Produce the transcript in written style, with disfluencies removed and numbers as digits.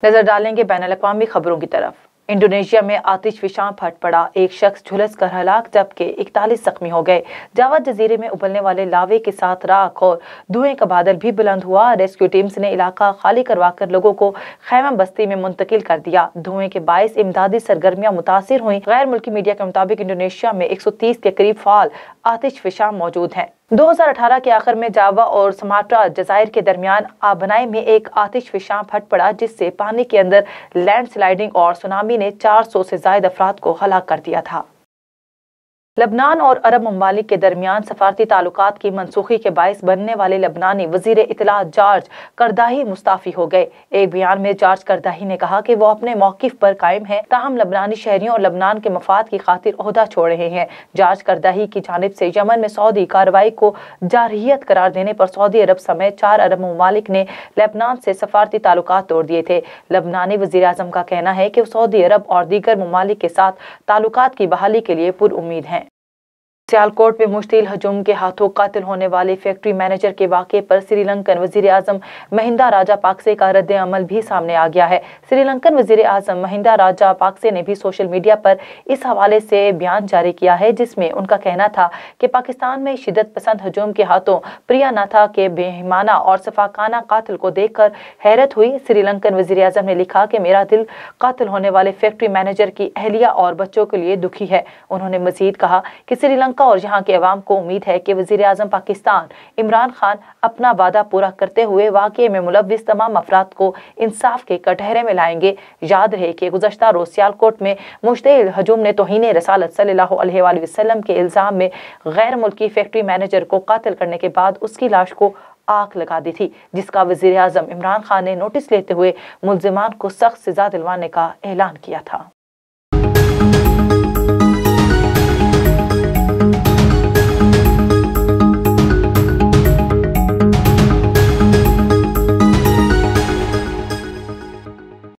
नजर डालेंगे बैनुल-अक़वामी खबरों की तरफ। इंडोनेशिया में आतिशफिशां फट पड़ा, एक शख्स झुलस कर हलाक जबकि 41 जख्मी हो गए। जावा जजीरे में उबलने वाले लावे के साथ राख और धुएं का बादल भी बुलंद हुआ। रेस्क्यू टीम्स ने इलाका खाली करवाकर लोगों को खैमा बस्ती में मुंतकिल कर दिया। धुएं के बायस इमदादी सरगर्मियां मुतासिर हुई। गैर मुल्की मीडिया के मुताबिक इंडोनेशिया में 130 के करीब फाल आतिशफिशां मौजूद हैं। 2018 के आखिर में जावा और सुमात्रा जजायर के दरमियान आबनाई में एक आतिशफिशां फट पड़ा, जिससे पानी के अंदर लैंडस्लाइडिंग और सुनामी ने 400 से ज्यादा अफराद को हलाक कर दिया था। लबनान और अरब ममालिक के दरमियान सफारती ताल्लुकात की मनसूखी के बायस बनने वाले लबनानी वजीर इत्तलात जॉर्ज करदाही मुस्ताफी हो गए। एक बयान में जॉर्ज करदाही ने कहा कि वो अपने मौकिफ पर कायम है, ताहम लबनानी शहरियों और लबनान के मफाद की खातिर ओहदा छोड़ रहे हैं। जॉर्ज करदाही की जानिब से यमन में सऊदी कार्रवाई को जारहियत करार देने पर सऊदी अरब समेत 4 अरब ममालिक ने लेबनान से सफारती ताल्लुकात तोड़ दिए थे। लबनानी वजीर आज़म का कहना है कि सऊदी अरब और दीगर ममालिक के साथ ताल्लुकात की बहाली के लिए पुरउम्मीद हैं। सियालकोट में मुश्तिल हजूम के हाथों कत्ल होने वाले फैक्ट्री मैनेजर के वाक़े पर श्रीलंकन वजीर आज़म महिंदा राजापाक्से का रद्द अमल भी सामने आ गया है। श्रीलंकन वजीर आज़म महिंदा राजापाक्से ने भी सोशल मीडिया पर इस हवाले से बयान जारी किया है, जिसमें उनका कहना था कि पाकिस्तान में शिद्दत पसंद हजूम के हाथों प्रियानाथा के बेईमाना और सफाकाना कातिल को देखकर हैरत हुई। श्रीलंकन वजीर आज़म ने लिखा कि मेरा दिल कत्ल होने वाले फैक्ट्री मैनेजर की अहलिया और बच्चों के लिए दुखी है। उन्होंने मजीद कहा कि श्रीलंका और यहाँ के अवाम को उम्मीद है कि वजीर आज़म पाकिस्तान इमरान खान अपना वादा पूरा करते हुए वाक़े में मुलव्विस तमाम अफराद को इंसाफ के कटहरे में लाएंगे। याद रहे कि गुज़श्ता रोज़ सियालकोट में मुश्तिल हजूम ने तौहीन रसालत सल्लल्लाहु अलैहि वसल्लम के इल्ज़ाम में गैर मुल्की फैक्ट्री मैनेजर को कत्ल करने के बाद उसकी लाश को आग लगा दी थी, जिसका वजीर आज़म इमरान खान ने नोटिस लेते हुए मुल्ज़िमान को सख्त सज़ा दिलवाने का ऐलान किया था।